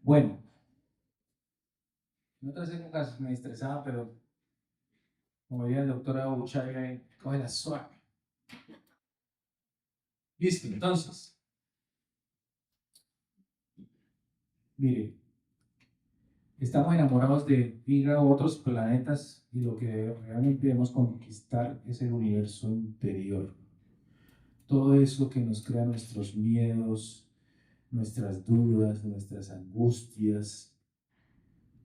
Bueno, en otras épocas me estresaba, pero como diría el doctor Abuchaya, coge la suave. Listo, entonces, mire, estamos enamorados de ir a otros planetas y lo que realmente debemos conquistar es el universo interior. Todo eso que nos crea nuestros miedos, nuestras dudas, nuestras angustias,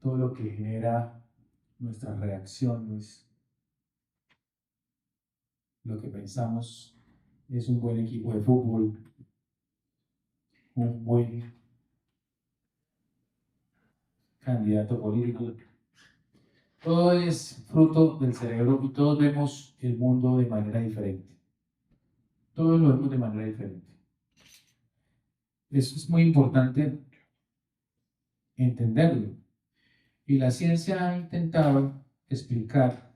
todo lo que genera nuestras reacciones, lo que pensamos es un buen equipo de fútbol, un buen candidato político. Todo es fruto del cerebro y todos vemos el mundo de manera diferente. Todos lo vemos de manera diferente. Eso es muy importante entenderlo. Y la ciencia ha intentado explicar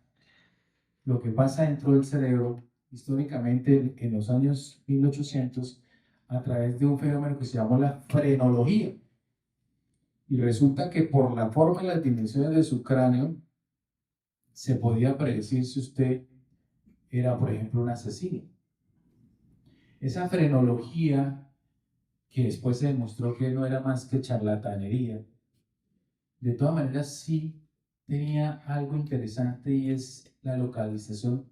lo que pasa dentro del cerebro históricamente en los años 1800 a través de un fenómeno que se llama la frenología. Y resulta que por la forma y las dimensiones de su cráneo se podía predecir si usted era, por ejemplo, un asesino. Esa frenología, que después se demostró que no era más que charlatanería, de todas maneras sí tenía algo interesante y es la localización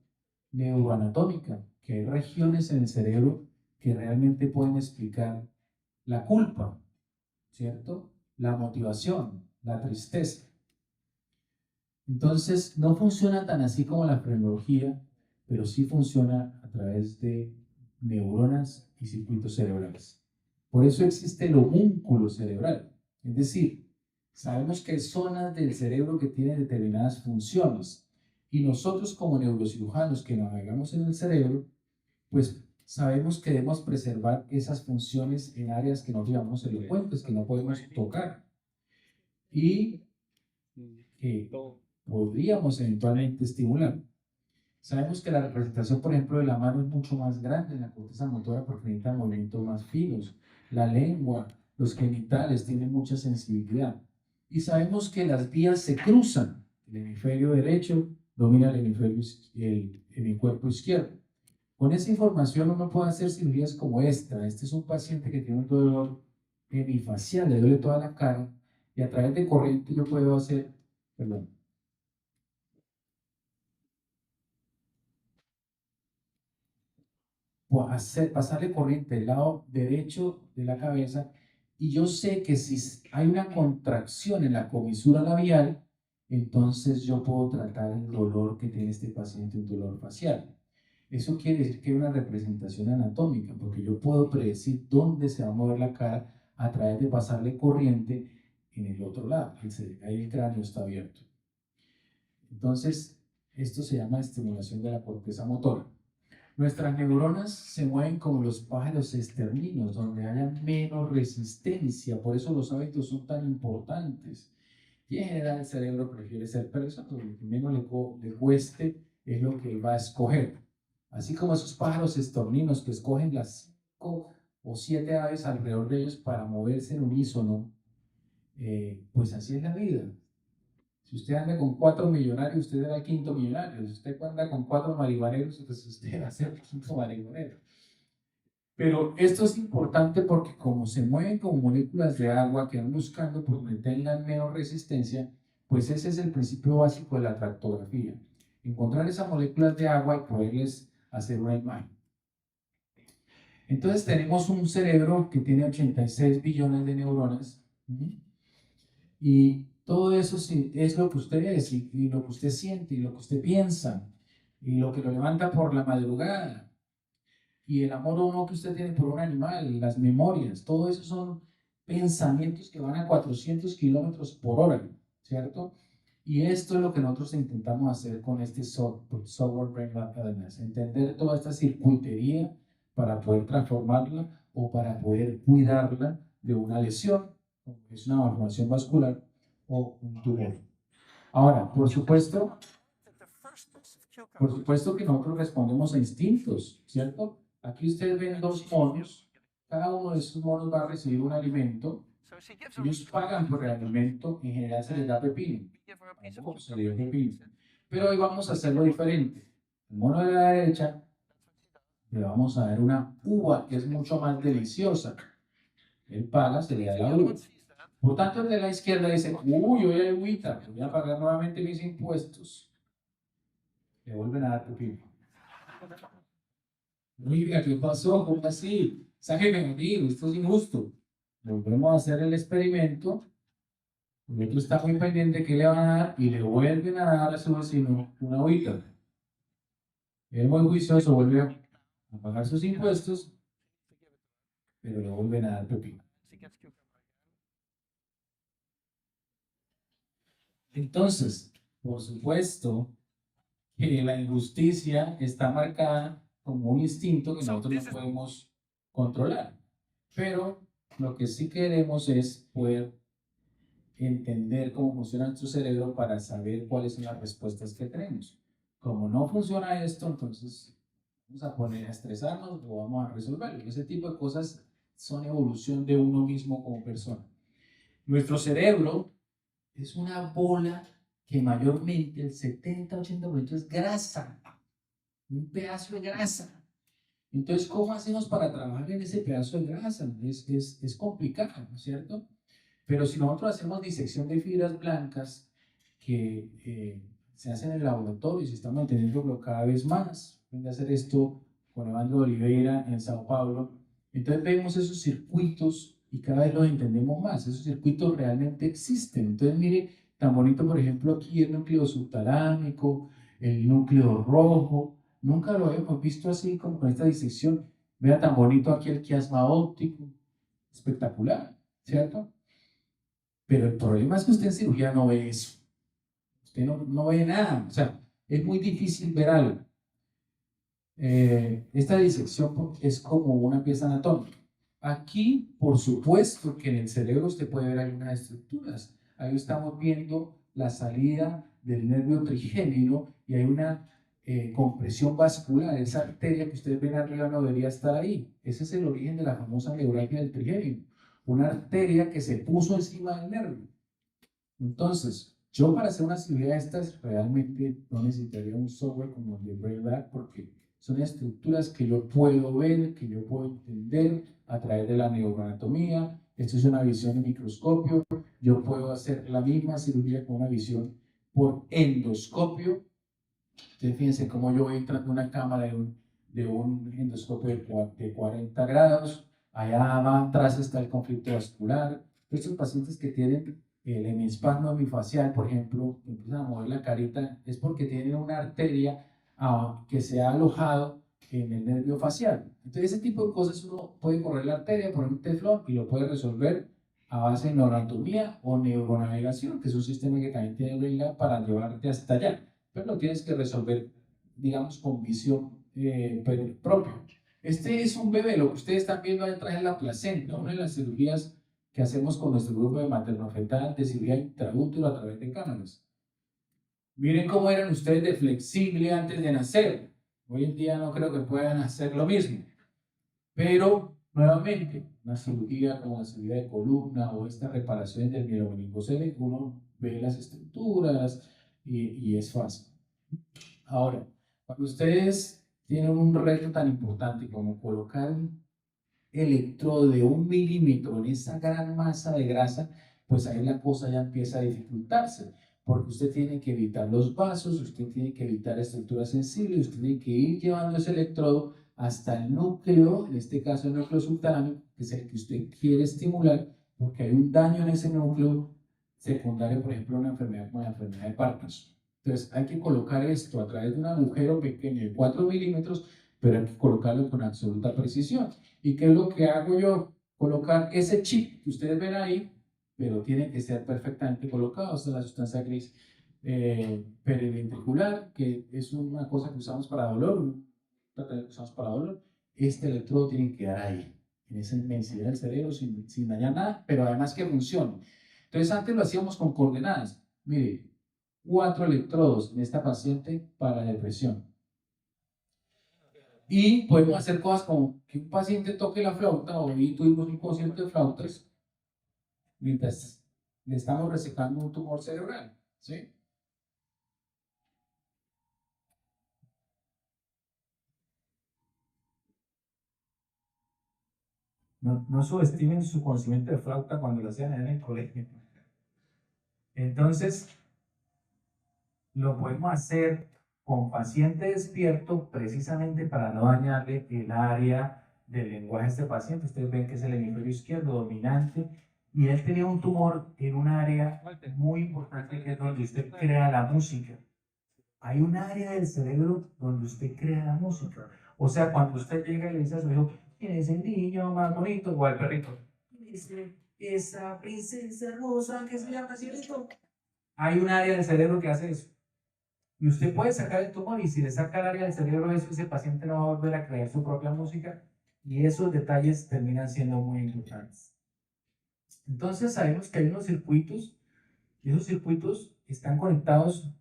neuroanatómica, que hay regiones en el cerebro que realmente pueden explicar la culpa, ¿cierto? La motivación, la tristeza. Entonces, no funciona tan así como la frenología, pero sí funciona a través de neuronas y circuitos cerebrales. Por eso existe el homúnculo cerebral, es decir, sabemos que hay zonas del cerebro que tienen determinadas funciones y nosotros como neurocirujanos que navegamos en el cerebro, pues sabemos que debemos preservar esas funciones en áreas que no llamamos elocuentes, que no podemos tocar y que podríamos eventualmente estimular. Sabemos que la representación, por ejemplo, de la mano es mucho más grande en la corteza motora porque necesita movimientos más finos. La lengua, los genitales tienen mucha sensibilidad. Y sabemos que las vías se cruzan. El hemisferio derecho domina el hemisferio izquierdo. Con esa información uno puede hacer cirugías como esta. Este es un paciente que tiene un dolor hemifacial, le duele toda la cara y a través de corriente yo puedo hacer, perdón, pasarle corriente del lado derecho de la cabeza y yo sé que si hay una contracción en la comisura labial, entonces yo puedo tratar el dolor que tiene este paciente, un dolor facial. Eso quiere decir que hay una representación anatómica, porque yo puedo predecir dónde se va a mover la cara a través de pasarle corriente en el otro lado, ahí el cráneo está abierto. Entonces, esto se llama estimulación de la corteza motora. Nuestras neuronas se mueven como los pájaros esterninos, donde haya menos resistencia, por eso los hábitos son tan importantes. Y en general el cerebro prefiere ser perezoso, lo que menos le cueste es lo que va a escoger. Así como esos pájaros estorninos que escogen las 5 o 7 aves alrededor de ellos para moverse en unísono, pues así es la vida. Si usted anda con 4 millonarios, usted será el quinto millonario. Si usted anda con 4 marihuaneros, pues usted va a ser el quinto marihuanero. Pero esto es importante porque como se mueven como moléculas de agua que van buscando por donde tengan menos resistencia, pues ese es el principio básico de la tractografía. Encontrar esas moléculas de agua y poderles hacer una imagen. Entonces tenemos un cerebro que tiene 86 billones de neuronas y todo eso es lo que usted es y lo que usted siente y lo que usted piensa y lo que lo levanta por la madrugada y el amor o no que usted tiene por un animal, las memorias, todo eso son pensamientos que van a 400 kilómetros por hora, ¿cierto? Y esto es lo que nosotros intentamos hacer con este software Brain Map LMS, entender toda esta circuitería para poder transformarla o para poder cuidarla de una lesión, como es una malformación vascular o un tumor. Ahora, por supuesto que nosotros respondemos a instintos, ¿cierto? Aquí ustedes ven dos monos, cada uno de esos monos va a recibir un alimento Ellos pagan por el alimento, en general se les da pepino. Tampoco se les da pepino. Pero hoy vamos a hacerlo diferente. El mono de la derecha le vamos a dar una uva que es mucho más deliciosa. Él paga, se le da la uva. Por tanto, el de la izquierda dice, uy, hoy hay agüita, voy a pagar nuevamente mis impuestos. Le vuelven a dar pepino. Oiga, ¿qué pasó? ¿Cómo así? Sáquenme conmigo, esto es injusto. Volvemos a hacer el experimento. El otro está muy pendiente que le van a dar y le vuelven a dar a su vecino una agüita. El muy juicioso vuelve a pagar sus impuestos, pero le vuelven a dar pepino. Entonces, por supuesto que la injusticia está marcada como un instinto que nosotros no podemos controlar. Pero lo que sí queremos es poder entender cómo funciona nuestro cerebro para saber cuáles son las respuestas que tenemos. Como no funciona esto, entonces vamos a poner a estresarnos o vamos a resolverlo. Ese tipo de cosas son evolución de uno mismo como persona. Nuestro cerebro es una bola que mayormente el 70-80% es grasa, un pedazo de grasa. Entonces, ¿cómo hacemos para trabajar en ese pedazo de grasa? Es complicado, ¿no es cierto? Pero si nosotros hacemos disección de fibras blancas que se hacen en el laboratorio y se están manteniendo cada vez más, voy a hacer esto con Evandro Oliveira en Sao Paulo, entonces vemos esos circuitos y cada vez los entendemos más, esos circuitos realmente existen. Entonces mire, tan bonito por ejemplo aquí el núcleo subtalámico, el núcleo rojo, nunca lo habíamos visto así como con esta disección. Vea tan bonito aquí el quiasma óptico, espectacular, ¿cierto? Pero el problema es que usted en cirugía no ve eso. Usted no ve nada. O sea, es muy difícil ver algo. Esta disección es como una pieza anatómica. Aquí, por supuesto que en el cerebro usted puede ver algunas estructuras. Ahí estamos viendo la salida del nervio trigémino y hay una compresión vascular. Esa arteria que ustedes ven arriba no debería estar ahí. Ese es el origen de la famosa neuralgia del trigémino. Una arteria que se puso encima del nervio. Entonces, yo para hacer una cirugía de estas realmente no necesitaría un software como el de Brainlab porque son estructuras que yo puedo ver, que yo puedo entender a través de la neuroanatomía. Esto es una visión en microscopio. Yo puedo hacer la misma cirugía con una visión por endoscopio. Entonces, fíjense cómo yo voy entrando en una cámara de un endoscopio de 40 grados. Allá atrás está el conflicto vascular. Estos pacientes que tienen el hemispasmo hemifacial, por ejemplo, que empiezan a mover la carita, es porque tienen una arteria que se ha alojado en el nervio facial. Entonces, ese tipo de cosas uno puede correr la arteria, poner un teflón y lo puede resolver a base de neuroanatomía o neuronavegación, que es un sistema que también tiene Brainlab para llevarte hasta allá. Pero lo tienes que resolver, digamos, con visión propia. Este es un bebé, lo que ustedes están viendo ahí atrás es la placenta, una de las cirugías que hacemos con nuestro grupo de materno-fetal de cirugía intraútero a través de cámaras. Miren cómo eran ustedes de flexible antes de nacer. Hoy en día no creo que puedan hacer lo mismo. Pero, nuevamente, una cirugía como la cirugía de columna o esta reparación del mielomeningocele, uno ve las estructuras y es fácil. Ahora, cuando ustedes tienen un reto tan importante como colocar un electrodo de 1 milímetro en esa gran masa de grasa, pues ahí la cosa ya empieza a dificultarse, porque usted tiene que evitar los vasos, usted tiene que evitar estructuras sensibles, usted tiene que ir llevando ese electrodo hasta el núcleo, en este caso el núcleo subtalámico, que es el que usted quiere estimular, porque hay un daño en ese núcleo secundario, por ejemplo, una enfermedad como la enfermedad de Parkinson. Entonces hay que colocar esto a través de un agujero pequeño de 4 milímetros, pero hay que colocarlo con absoluta precisión. ¿Y qué es lo que hago yo? Colocar ese chip que ustedes ven ahí, pero tiene que ser perfectamente colocado. Esta es la sustancia gris periventricular, que es una cosa que usamos para dolor, un tratamiento que usamos para dolor. Este electrodo tiene que quedar ahí, en esa inmensidad del cerebro, sin dañar nada, pero además que funcione. Entonces antes lo hacíamos con coordenadas. Mire, 4 electrodos en esta paciente para depresión. Y podemos hacer cosas como que un paciente toque la flauta, hoy tuvimos un concierto de flautas, mientras le estamos resecando un tumor cerebral, ¿sí? No subestimen su conocimiento de flauta cuando lo hacían en el colegio. Entonces, lo podemos hacer con paciente despierto precisamente para no dañarle el área del lenguaje a este paciente. Ustedes ven que es el hemisferio izquierdo dominante y él tenía un tumor en un área muy importante que es donde usted crea la música. Hay un área del cerebro donde usted crea la música. O sea, cuando usted llega y le dice a su hijo, ¿quién es el niño más bonito? O al perrito, ¿quién es esa princesa rosa que se llama Cielito? Hay un área del cerebro que hace eso. Y usted puede sacar el tumor y si le saca el área del cerebro eso, ese paciente no va a volver a crear su propia música y esos detalles terminan siendo muy importantes. Entonces sabemos que hay unos circuitos y esos circuitos están conectados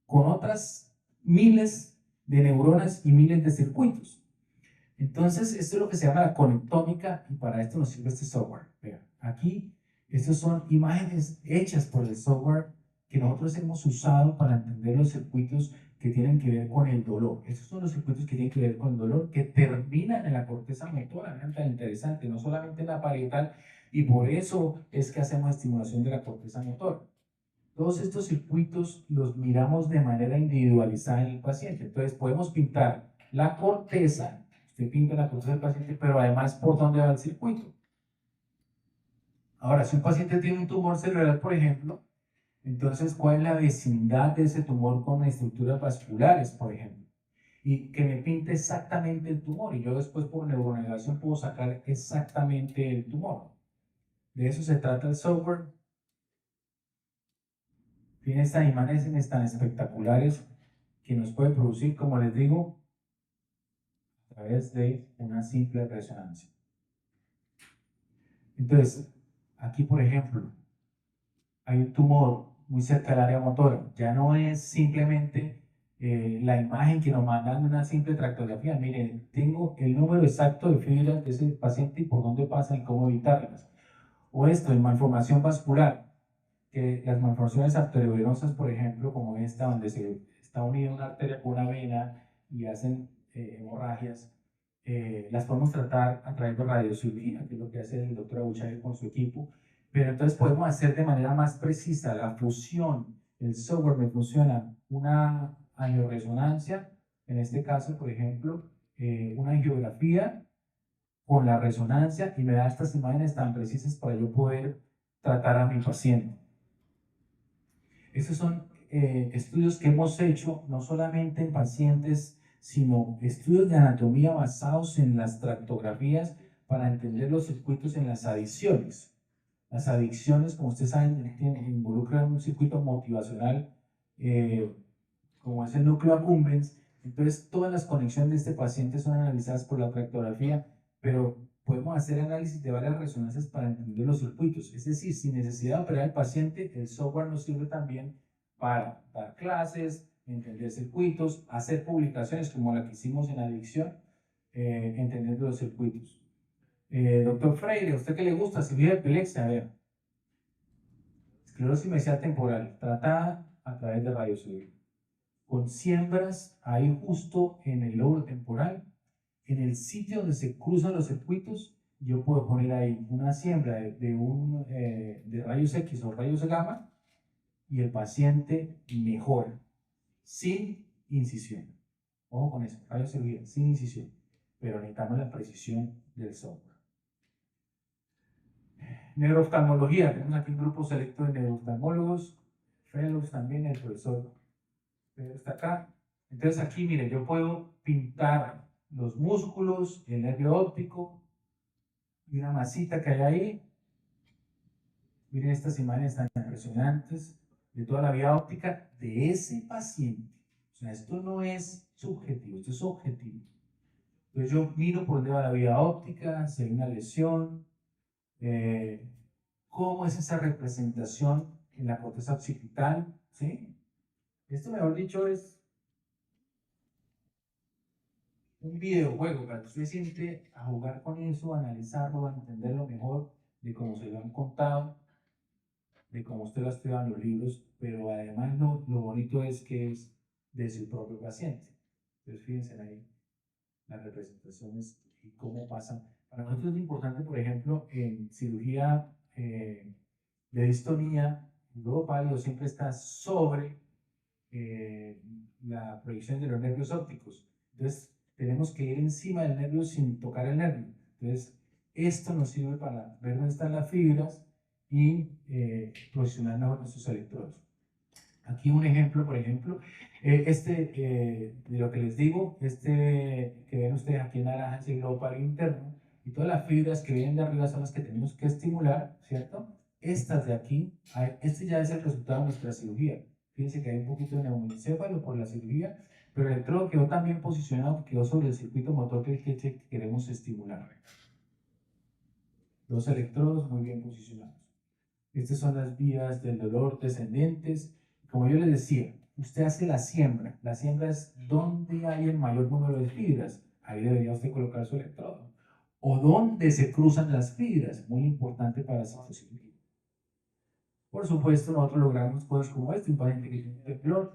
con otras miles de neuronas y miles de circuitos. Entonces esto es lo que se llama la conectómica y para esto nos sirve este software. Vean, aquí estas son imágenes hechas por el software que nosotros hemos usado para entender los circuitos que tienen que ver con el dolor. Estos son los circuitos que tienen que ver con el dolor que terminan en la corteza motora. Vean tan interesante, no solamente en la parietal, y por eso es que hacemos estimulación de la corteza motora. Todos estos circuitos los miramos de manera individualizada en el paciente. Entonces podemos pintar la corteza, usted pinta la corteza del paciente, pero además por dónde va el circuito. Ahora, si un paciente tiene un tumor cerebral, por ejemplo, entonces cuál es la vecindad de ese tumor con estructuras vasculares, por ejemplo. Y que me pinte exactamente el tumor. Y yo después por neuronavegación puedo sacar exactamente el tumor. De eso se trata el software. Tiene estas imágenes tan espectaculares que nos puede producir, como les digo, a través de una simple resonancia. Entonces, aquí por ejemplo, hay un tumor muy cerca del área motora. Ya no es simplemente la imagen que nos mandan de una simple tractografía. Miren, tengo el número exacto de fibras de ese paciente y por dónde pasan y cómo evitarlas. O esto, en malformación vascular, que las malformaciones arteriovenosas, por ejemplo, como esta, donde se está unida una arteria con una vena y hacen hemorragias, las podemos tratar a través de radiocirugía, que es lo que hace el doctor Abuchagui con su equipo, pero entonces podemos hacer de manera más precisa la fusión. El software me funciona una angioresonancia, en este caso, por ejemplo, una angiografía con la resonancia y me da estas imágenes tan precisas para yo poder tratar a mi paciente. Estos son estudios que hemos hecho no solamente en pacientes, sino estudios de anatomía basados en las tractografías para entender los circuitos en las adicciones. Las adicciones, como ustedes saben, involucran un circuito motivacional, como es el núcleo accumbens. Entonces, todas las conexiones de este paciente son analizadas por la tractografía, pero podemos hacer análisis de varias resonancias para entender los circuitos. Es decir, sin necesidad de operar al paciente, el software nos sirve también para dar clases, entender circuitos, hacer publicaciones como la que hicimos en adicción, entendiendo los circuitos. Doctor Freire, ¿a usted qué le gusta? Si vive epilepsia, a ver. Esclerosis mesial temporal, tratada a través de radiocirugía. Con siembras ahí justo en el lóbulo temporal, en el sitio donde se cruzan los circuitos, yo puedo poner ahí una siembra de rayos X o rayos gamma y el paciente mejora sin incisión. Ojo con eso, radiocirugía sin incisión, pero necesitamos la precisión del software. Neurooftalmología, tenemos aquí un grupo selecto de neurooftalmólogos, fellows también, el profesor Pedro está acá. Entonces aquí, mire, yo puedo pintar los músculos, el nervio óptico y una masita que hay ahí. Miren estas imágenes tan impresionantes de toda la vía óptica de ese paciente. O sea, esto no es subjetivo, esto es objetivo. Entonces yo miro por dónde va la vía óptica, si hay una lesión, cómo es esa representación en la corteza occipital, ¿sí? Esto, mejor dicho, es un videojuego para que usted siente a jugar con eso, a analizarlo, a entenderlo mejor de cómo se lo han contado. de cómo usted lo ha estudiado en los libros, pero además lo bonito es que es de su propio paciente. Entonces, fíjense ahí las representaciones y cómo pasan. Para nosotros es importante, por ejemplo, en cirugía de distonía, el globo pálido siempre está sobre la proyección de los nervios ópticos. Entonces, tenemos que ir encima del nervio sin tocar el nervio. Entonces, esto nos sirve para ver dónde están las fibras y posicionar mejor nuestros electrodos. Aquí un ejemplo, por ejemplo, de lo que les digo, que ven ustedes aquí en naranja es el globo pálido interno, y todas las fibras que vienen de arriba son las que tenemos que estimular, ¿cierto? Estas de aquí, este ya es el resultado de nuestra cirugía. Fíjense que hay un poquito de neumoencéfalo por la cirugía, pero el electrodo quedó tan bien posicionado que quedó sobre el circuito motor que queremos estimular. Dos electrodos muy bien posicionados. Estas son las vías del dolor descendentes. Como yo les decía, usted hace la siembra. La siembra es donde hay el mayor número de fibras. Ahí debería usted colocar su electrodo. O donde se cruzan las fibras. Muy importante para esa cirugía. Por supuesto, nosotros logramos cosas como este. Un paciente que tiene un temblor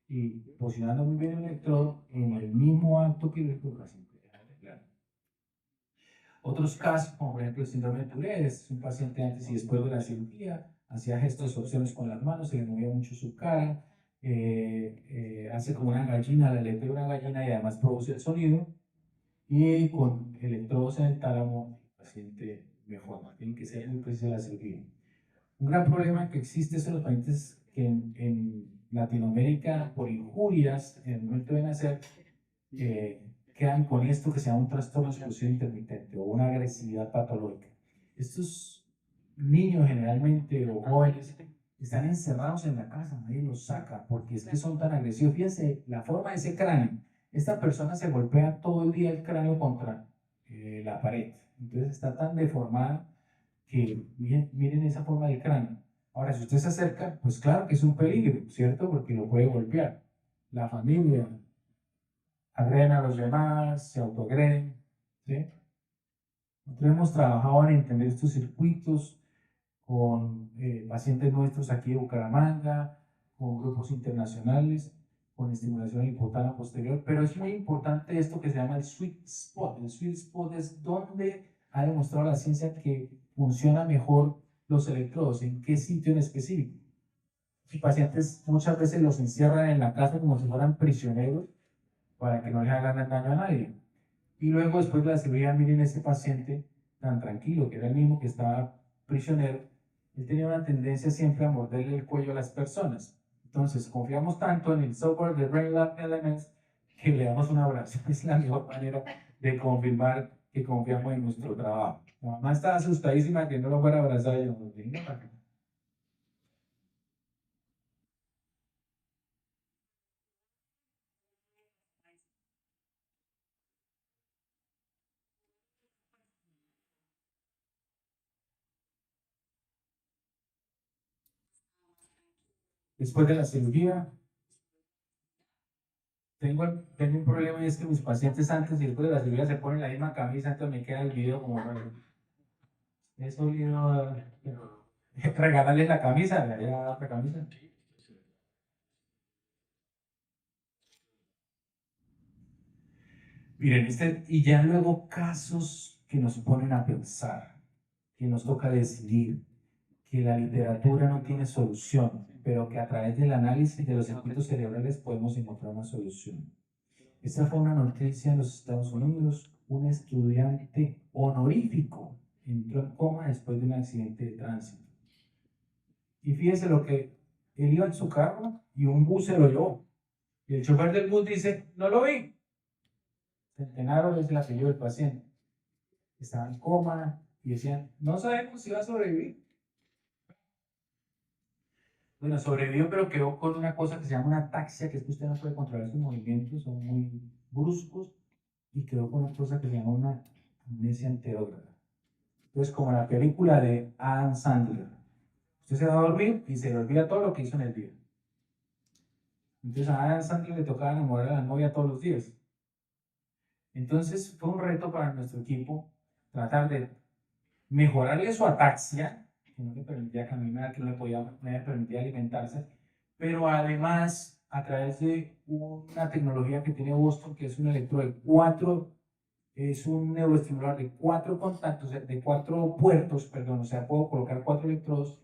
y posicionando muy bien el electrodo en el mismo acto quirúrgico. Otros casos, como por ejemplo el síndrome de Tourette, es un paciente antes y después de la cirugía, hacía gestos obscenos con las manos, se le movía mucho su cara, hace como una gallina, la letra de una gallina y además produce el sonido. Y con electrodos en el tálamo, el paciente mejora. Tiene que ser muy precisa la cirugía. Un gran problema que existe es en los pacientes que en Latinoamérica, por injurias en el momento de nacer, quedan con esto que se llama un trastorno exclusivo intermitente o una agresividad patológica. Estos niños generalmente o jóvenes están encerrados en la casa, nadie los saca porque es que son tan agresivos. Fíjense la forma de ese cráneo. Esta persona se golpea todo el día el cráneo contra la pared. Entonces está tan deformada que miren esa forma del cráneo. Ahora, si usted se acerca, pues claro que es un peligro, ¿cierto? Porque lo puede golpear. La familia, agreden a los demás, se autoagreden, ¿sí? Nosotros hemos trabajado en entender estos circuitos con pacientes nuestros aquí de Bucaramanga, con grupos internacionales, con estimulación del hipotálamo posterior, pero es muy importante esto que se llama el sweet spot. El sweet spot es donde ha demostrado la ciencia que funciona mejor los electrodos, en qué sitio en específico. Los pacientes muchas veces los encierran en la casa como si fueran prisioneros para que no le hagan daño a nadie. Y luego, después de la cirugía, miren ese paciente tan tranquilo, que era el mismo que estaba prisionero. Él tenía una tendencia siempre a morderle el cuello a las personas. Entonces, confiamos tanto en el software de BrainLab Elements que le damos un abrazo. Es la mejor manera de confirmar que confiamos en nuestro trabajo. La mamá estaba asustadísima que no lo fuera a abrazar. Y yo, venga para acá. Después de la cirugía, tengo un problema y es que mis pacientes antes y después de la cirugía se ponen la misma camisa, entonces me queda el video como raro. Es obligado regalarles la camisa, la otra camisa. Miren, y ya luego casos que nos ponen a pensar, que nos toca decidir, que la literatura no tiene solución, pero que a través del análisis de los circuitos cerebrales podemos encontrar una solución. Esta fue una noticia en los Estados Unidos. Un estudiante honorífico entró en coma después de un accidente de tránsito. Y fíjese lo que él iba en su carro y un bus se lo llevó. Y el chofer del bus dice, no lo vi. Centenaro es el apellido del paciente. Estaba en coma y decían, no sabemos si va a sobrevivir. Bueno, sobrevivió, pero quedó con una cosa que se llama una ataxia, que es que usted no puede controlar sus movimientos, son muy bruscos, y quedó con una cosa que se llama una amnesia anterógrada. Entonces, como la película de Adam Sandler, usted se va a dormir y se le olvida todo lo que hizo en el día. Entonces a Adam Sandler le tocaba enamorar a la novia todos los días. Entonces fue un reto para nuestro equipo tratar de mejorarle su ataxia que no le permitía caminar, que no le permitía alimentarse, pero además a través de una tecnología que tiene Boston, que es un electrodo de es un neuroestimulador de 4 contactos, de 4 puertos, perdón, o sea, puedo colocar 4 electrodos,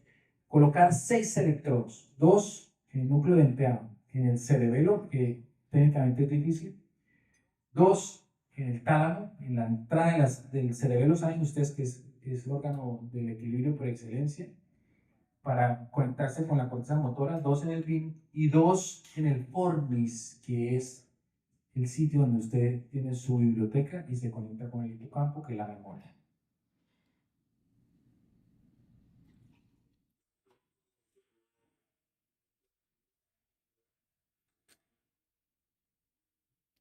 colocar 6 electrodos, 2 en el núcleo denteado, en el cerebelo, que técnicamente es difícil, 2 en el tálamo, en la entrada del cerebelo, saben ustedes que es el órgano del equilibrio por excelencia, para conectarse con la corteza motora, 2 en el BIM y 2 en el formis, que es el sitio donde usted tiene su biblioteca y se conecta con el hipocampo, que es la memoria.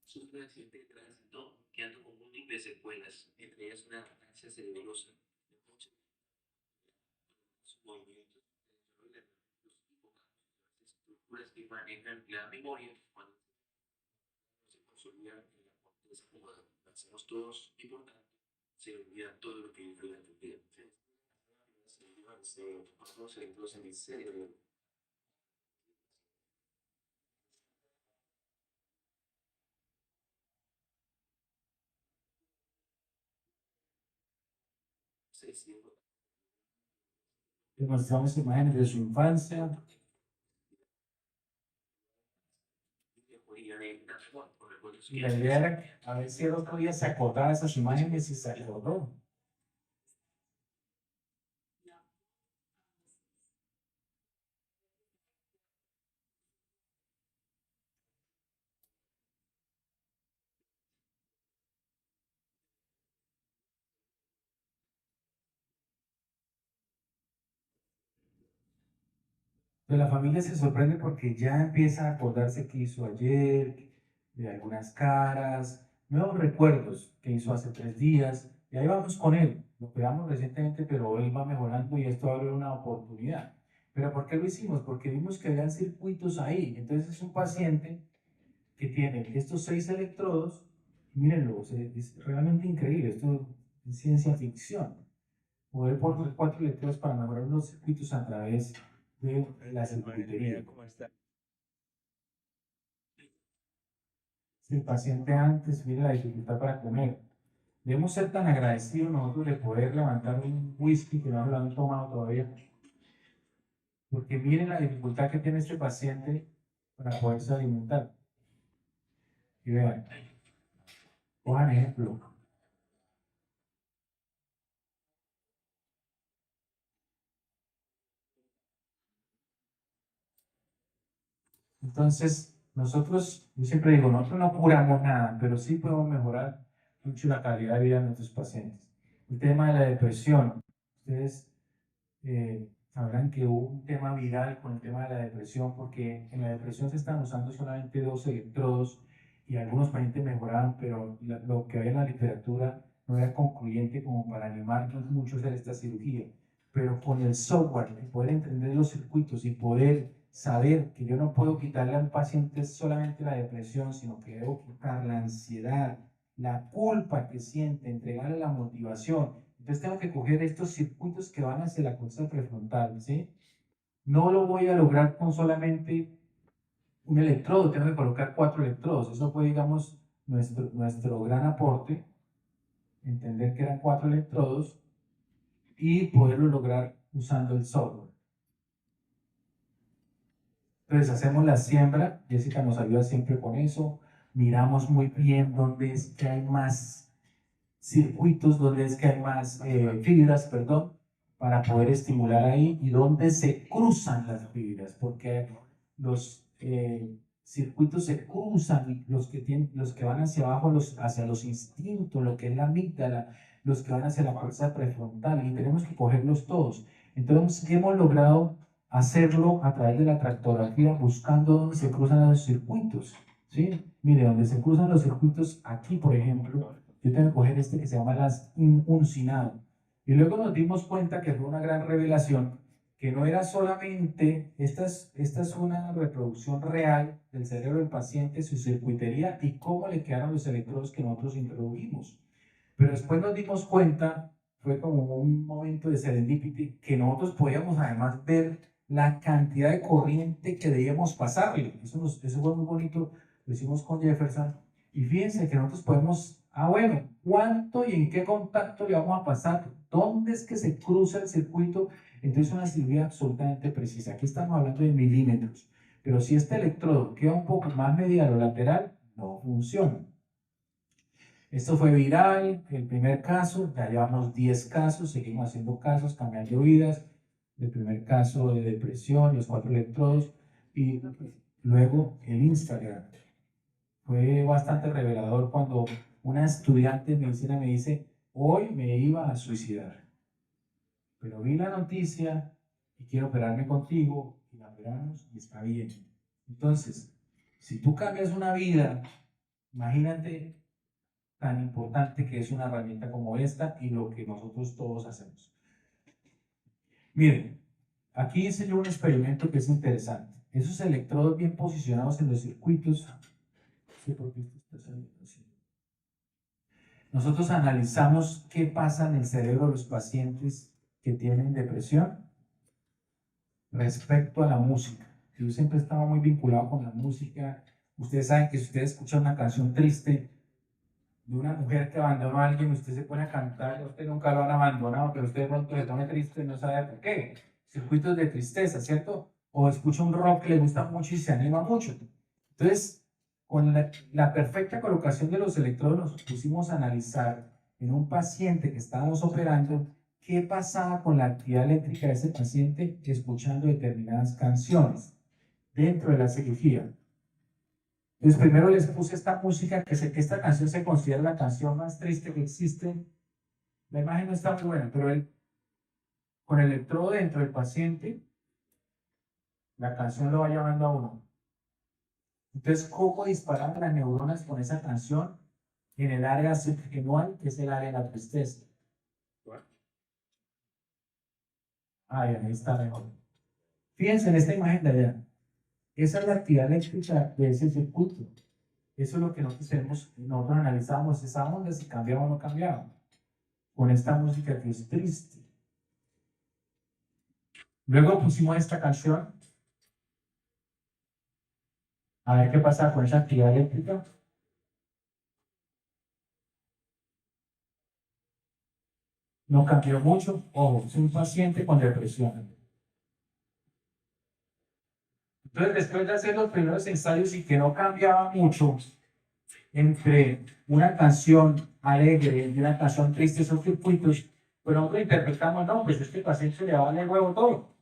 Sufre un accidente de tránsito, quedando con múltiples secuelas, entre ellas una hemorragia cerebrosa de muchos movimientos, los hipocampos, las estructuras que manejan la memoria, cuando se consolida en la corteza, como hacemos todos, importante, se olvida todo lo que vive durante el día. Se olvidan los cerebros en el cerebro. Sí, sí, Le mostramos imágenes de su infancia. Y la idea era a ver si el otro día se acordaba de esas imágenes y se acordó. Pero la familia se sorprende porque ya empieza a acordarse qué hizo ayer, de algunas caras, nuevos recuerdos que hizo hace 3 días, y ahí vamos con él. Lo operamos recientemente, pero él va mejorando y esto abre una oportunidad. ¿Pero por qué lo hicimos? Porque vimos que habían circuitos ahí. Entonces es un paciente que tiene estos 6 electrodos, y mírenlo, o sea, es realmente increíble, esto es ciencia ficción. Poder poner 4 electrodos para mejorar los circuitos a través de la circuitería. Si el paciente antes mire la dificultad para comer, debemos ser tan agradecidos nosotros de poder levantar un whisky que no lo han tomado todavía, porque miren la dificultad que tiene este paciente para poderse alimentar. Y vean, cojan ejemplo. Entonces, nosotros, yo siempre digo, nosotros no curamos nada, pero sí podemos mejorar mucho la calidad de vida de nuestros pacientes. El tema de la depresión, ustedes sabrán que hubo un tema viral con el tema de la depresión, porque en la depresión se están usando solamente 2 electrodos y algunos pacientes mejoraban, pero lo que había en la literatura no era concluyente como para animarnos mucho a hacer esta cirugía. Pero con el software, el poder entender los circuitos y poder saber que yo no puedo quitarle a un paciente solamente la depresión, sino que debo quitar la ansiedad, la culpa que siente, entregarle la motivación. Entonces tengo que coger estos circuitos que van hacia la corteza prefrontal, ¿sí? No lo voy a lograr con solamente un electrodo, tengo que colocar 4 electrodos. Eso fue, digamos, nuestro gran aporte, entender que eran 4 electrodos y poderlo lograr usando el software. Entonces hacemos la siembra, Jessica nos ayuda siempre con eso, miramos muy bien dónde es que hay más circuitos, dónde es que hay más fibras, perdón, para poder estimular ahí y dónde se cruzan las fibras, porque los circuitos se cruzan, los que van hacia abajo, hacia los instintos, lo que es la amígdala, los que van hacia la corteza prefrontal, y tenemos que cogerlos todos. Entonces, hemos logrado hacerlo a través de la tractografía, buscando dónde se cruzan los circuitos. ¿Sí? Mire, donde se cruzan los circuitos, aquí, por ejemplo, yo tengo que coger este que se llama las uncinado. Y luego nos dimos cuenta que fue una gran revelación, que no era solamente, esta es una reproducción real del cerebro del paciente, su circuitería y cómo le quedaron los electrodos que nosotros introdujimos. Pero después nos dimos cuenta fue como un momento de serendipity que nosotros podíamos además ver la cantidad de corriente que debíamos pasarle. Eso fue muy bonito, lo hicimos con Jefferson. Y fíjense que nosotros podemos, bueno, ¿cuánto y en qué contacto le vamos a pasar? ¿Dónde es que se cruza el circuito? Entonces una cirugía absolutamente precisa. Aquí estamos hablando de milímetros. Pero si este electrodo queda un poco más medial o lateral, no funciona. Esto fue viral, el primer caso, ya llevamos 10 casos, seguimos haciendo casos, cambiando vidas. El primer caso de depresión, los 4 electrodos, y luego el Instagram. Fue bastante revelador cuando una estudiante de medicina me dice, hoy me iba a suicidar, pero vi la noticia y quiero operarme contigo, y la operamos y está bien. Entonces, si tú cambias una vida, imagínate tan importante que es una herramienta como esta y lo que nosotros todos hacemos. Miren, aquí hice yo un experimento que es interesante. Esos electrodos bien posicionados en los circuitos. Sí, porque esto está saliendo así. Nosotros analizamos qué pasa en el cerebro de los pacientes que tienen depresión respecto a la música. Yo siempre estaba muy vinculado con la música. Ustedes saben que si ustedes escuchan una canción triste de una mujer que abandonó a alguien, usted se pone a cantar, usted nunca lo han abandonado, pero usted de pronto se pone triste y no sabe por qué. Circuitos de tristeza, ¿cierto? O escucha un rock que le gusta mucho y se anima mucho. Entonces, con la perfecta colocación de los electrodos, nos pusimos a analizar en un paciente que estábamos operando qué pasaba con la actividad eléctrica de ese paciente escuchando determinadas canciones dentro de la cirugía. Entonces primero les puse esta música, que sé que esta canción se considera la canción más triste que existe. La imagen no está muy buena, pero con el electrodo dentro del paciente, la canción lo va llamando a uno. Entonces, ¿cómo disparan las neuronas con esa canción en el área subgenual, que es el área de la tristeza? Ahí está mejor. Fíjense en esta imagen de allá. Esa es la actividad eléctrica de ese circuito. Eso es lo que nosotros analizamos, esa onda, si cambiaba o no cambiaba. Con esta música que es triste. Luego pusimos esta canción. A ver qué pasa con esa actividad eléctrica. No cambió mucho. Ojo, es un paciente con depresión. Entonces, después de hacer los primeros ensayos y que no cambiaba mucho entre una canción alegre y una canción triste, esos circuitos, pero nosotros interpretamos, no, pues este paciente le va a darle huevo todo.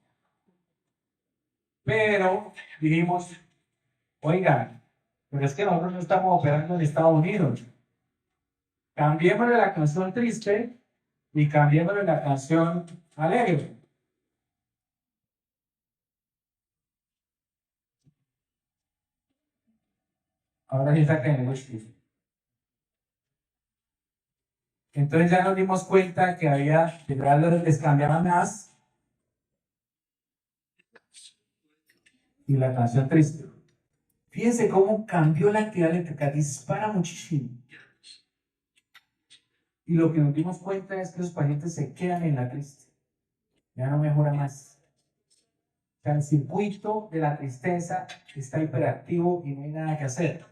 Pero dijimos, oiga, pero es que nosotros no estamos operando en Estados Unidos. Cambiémosle la canción triste y cambiémosle la canción alegre. Ahora sí saquen el whisky. Entonces ya nos dimos cuenta que había, que les cambiaba más y la canción triste. Fíjense cómo cambió la actividad eléctrica, dispara muchísimo. Y lo que nos dimos cuenta es que los pacientes se quedan en la triste. Ya no mejora más. O sea, el circuito de la tristeza está hiperactivo y no hay nada que hacer.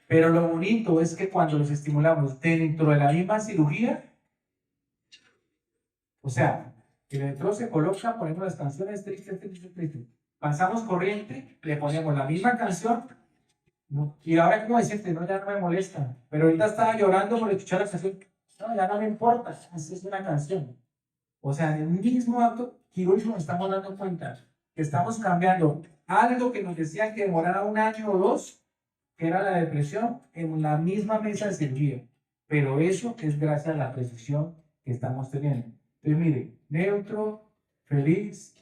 Pero lo bonito es que cuando los estimulamos dentro de la misma cirugía, o sea, el electrodo se coloca, ponemos las canciones tristes, tristes, tristes. Pasamos corriente, le ponemos la misma canción, ¿no? Y ahora, ¿cómo decirte? No, ya no me molesta. Pero ahorita estaba llorando por escuchar la canción. No, ya no me importa, así es una canción. O sea, en el mismo acto quirúrgico nos estamos dando cuenta que estamos cambiando algo que nos decía que demorara un año o dos, que era la depresión, en la misma mesa de cirugía. Pero eso es gracias a la precisión que estamos teniendo. Entonces, mire, neutro, feliz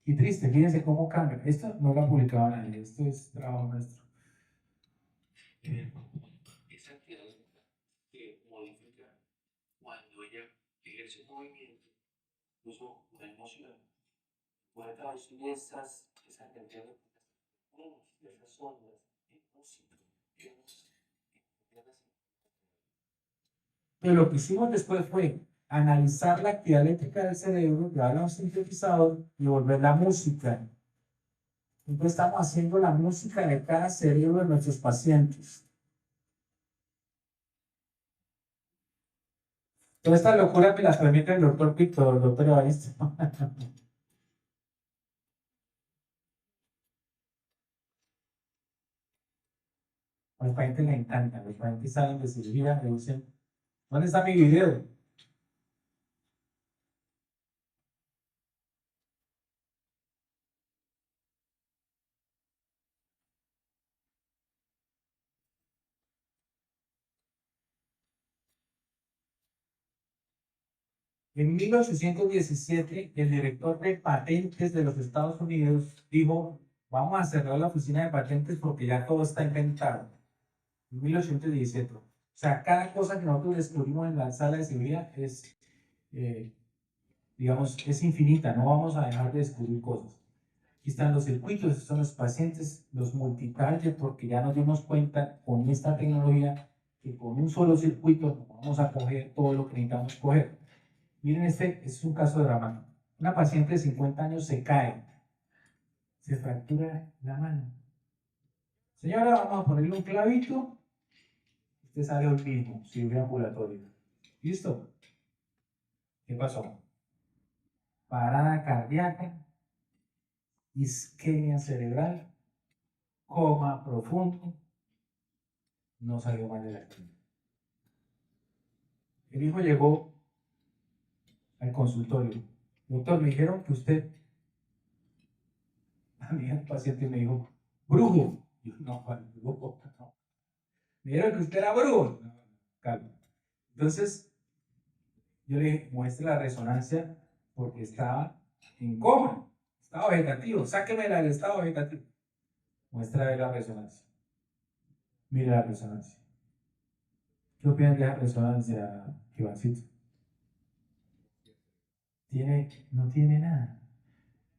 y triste. Fíjense cómo cambia. Esto no lo ha publicado nadie, esto es trabajo nuestro. Esa actividad que modifica cuando ella ejerce un movimiento, incluso una emoción, puede traducir esa cantidad de esas ondas en música, Pero lo que hicimos después fue analizar la actividad eléctrica del cerebro, llevarla a un sintetizador y volverla música. Entonces estamos haciendo la música de cada cerebro de nuestros pacientes. Toda esta locura me las permite el doctor Víctor, el doctor Evaristo. A los pacientes les encanta, los pacientes salen de cirugía y dicen, ¿dónde está mi video? En 1817, el director de patentes de los Estados Unidos dijo, vamos a cerrar la oficina de patentes porque ya todo está inventado. En 1817. O sea, cada cosa que nosotros descubrimos en la sala de cirugía es, digamos, es infinita. No vamos a dejar de descubrir cosas. Aquí están los circuitos, estos son los pacientes, los multitarget, porque ya nos dimos cuenta con esta tecnología que con un solo circuito vamos a coger todo lo que necesitamos coger. Miren, este es un caso dramático. Una paciente de 50 años se cae, se fractura la mano. Señora, vamos a ponerle un clavito. Usted sale hoy mismo, cirugía ambulatoria. ¿Listo? ¿Qué pasó? Parada cardíaca, isquemia cerebral, coma profundo, no salió mal de la clínica. El hijo llegó al consultorio. Doctor, me dijeron que usted, a mí el paciente me dijo, brujo. Yo, no, Juan, brujo, no. Me dijeron que usted era brujo. No, calma. Entonces, yo le dije, muestre la resonancia porque estaba en coma, estaba vegetativo, sáquemela del estado vegetativo. Muestra la resonancia. Mire la resonancia. ¿Qué opinas de la resonancia, Ivancito? No tiene nada.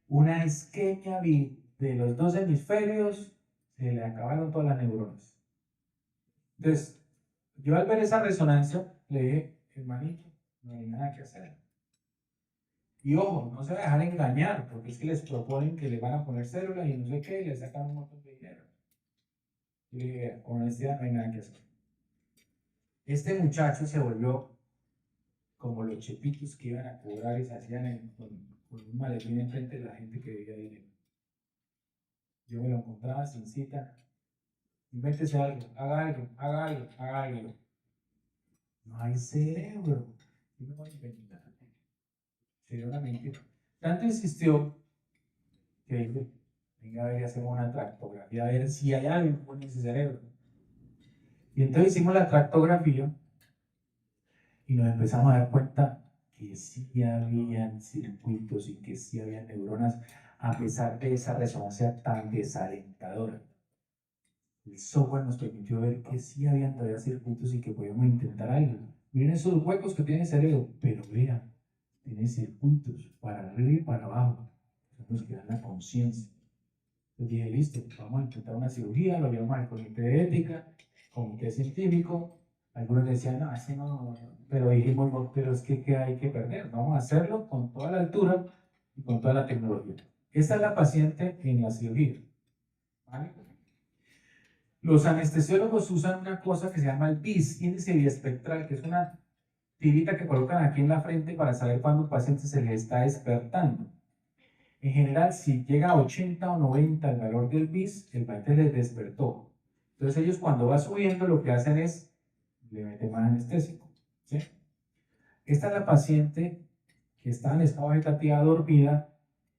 Una isquemia de los dos hemisferios, se le acabaron todas las neuronas. Entonces, yo al ver esa resonancia, le dije, hermanito, no hay nada que hacer. Y ojo, no se va a dejar engañar, porque es que les proponen que le van a poner células y no sé qué, y le sacan un montón de dinero. Y le dije, con honestidad no hay nada que hacer. Este muchacho se volvió como los chepitos que iban a cobrar y se hacían con un maletín enfrente de la gente que debía dinero. Yo me lo encontraba sin cita. Invéntese algo, haga algo, haga algo, haga algo. No hay cerebro. Yo no voy a inventar. Sería una mentira. Tanto insistió que dije, venga a ver y hacemos una tractografía, a ver si hay algo en ese cerebro. Y entonces hicimos la tractografía y nos empezamos a dar cuenta que sí habían circuitos y que sí habían neuronas, a pesar de esa resonancia tan desalentadora. El software nos permitió ver que sí habían todavía circuitos y que podíamos intentar algo. Miren esos huecos que tiene el cerebro, pero vean, tiene circuitos para arriba y para abajo. Son los que dan la conciencia. Entonces dije, listo, vamos a intentar una cirugía, lo llevamos al comité de ética, comité científico. Algunos decían, no, así no, pero dijimos, no, pero es que hay que perder, vamos a hacerlo con toda la altura y con toda la tecnología. Esta es la paciente en la cirugía. ¿Vale? Los anestesiólogos usan una cosa que se llama el BIS, índice biespectral, que es una tirita que colocan aquí en la frente para saber cuándo un paciente se le está despertando. En general, si llega a 80 o 90 el valor del BIS, el paciente les despertó. Entonces ellos cuando va subiendo lo que hacen es, le meten más anestésico. ¿Sí? Esta es la paciente que está en estado vegetativo dormida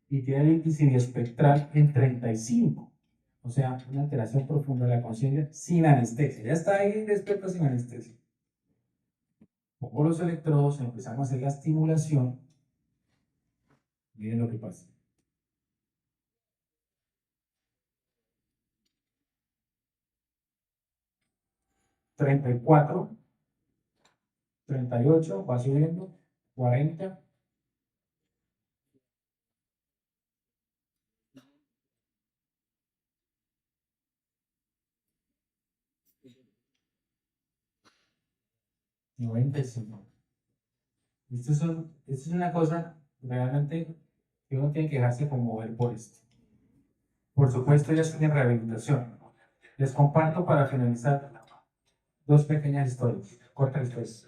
y tiene el índice biespectral en 35. O sea, una alteración profunda de la conciencia sin anestesia. Ya está ahí despierta sin anestesia. Pongo los electrodos, empezamos a hacer la estimulación. Miren lo que pasa. 34, 38, va subiendo, 40. $95. Esto es una cosa realmente que uno tiene que dejarse conmover por esto. Por supuesto, ellas tienen rehabilitación. Les comparto para finalizar dos pequeñas historias, cortas historias.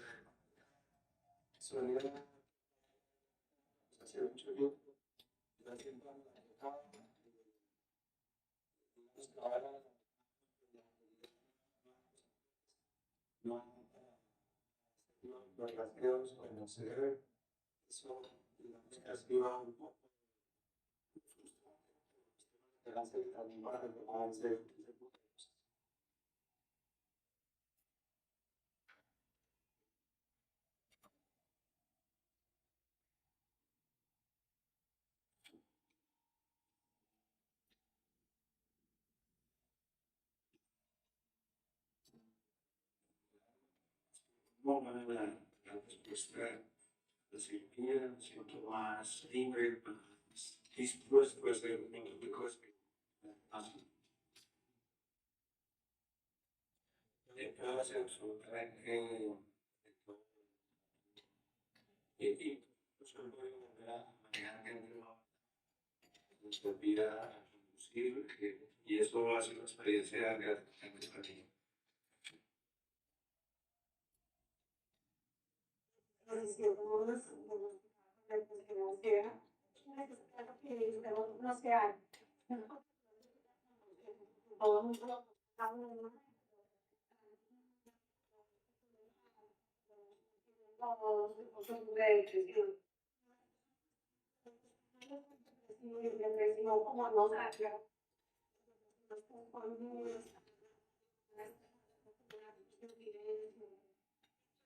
La respuesta recibida, siento más libre, más dispuesto a hacer un montón de cosas que hacen. Puedo hacer absolutamente y pues con la manera que nos olvida a conducir y eso hace una experiencia gratificante para mí.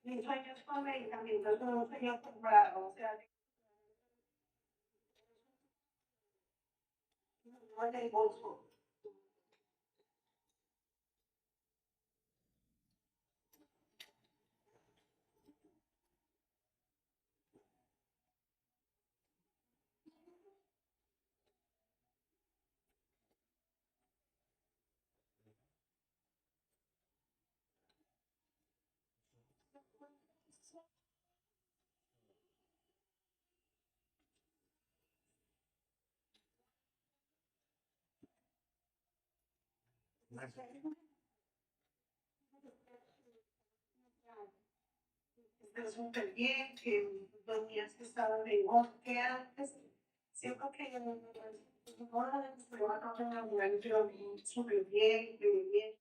Mis sueños con medicamentos no los tenía comprado, o sea, no en el bolso. Está súper bien, que los días que estaban mejor que antes. Siento que no se va a cambiar, pero súper bien, bien.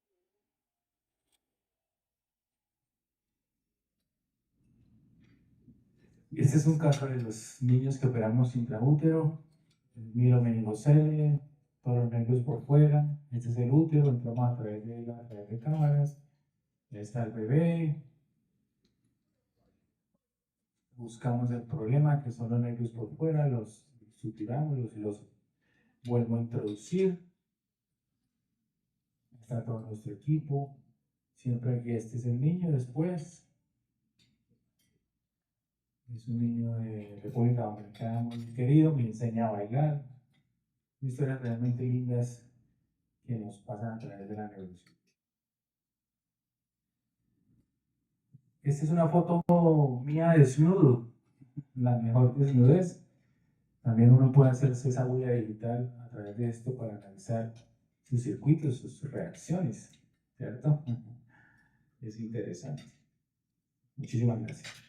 Este es un caso de los niños que operamos intraútero, el mielomeningocele, todos los nervios por fuera. Este es el útero, entramos a través de cámaras. Está el bebé. Buscamos el problema, que son los nervios por fuera, los suturamos y los vuelvo a introducir. Está todo nuestro equipo. Siempre aquí este es el niño después. Es un niño de República Dominicana muy querido, me enseña a bailar. Historias realmente lindas que nos pasan a través de la neurociencia. Esta es una foto mía desnudo, la mejor desnudez. También uno puede hacerse esa huella digital a través de esto para analizar sus circuitos, sus reacciones, ¿cierto? Es interesante. Muchísimas gracias.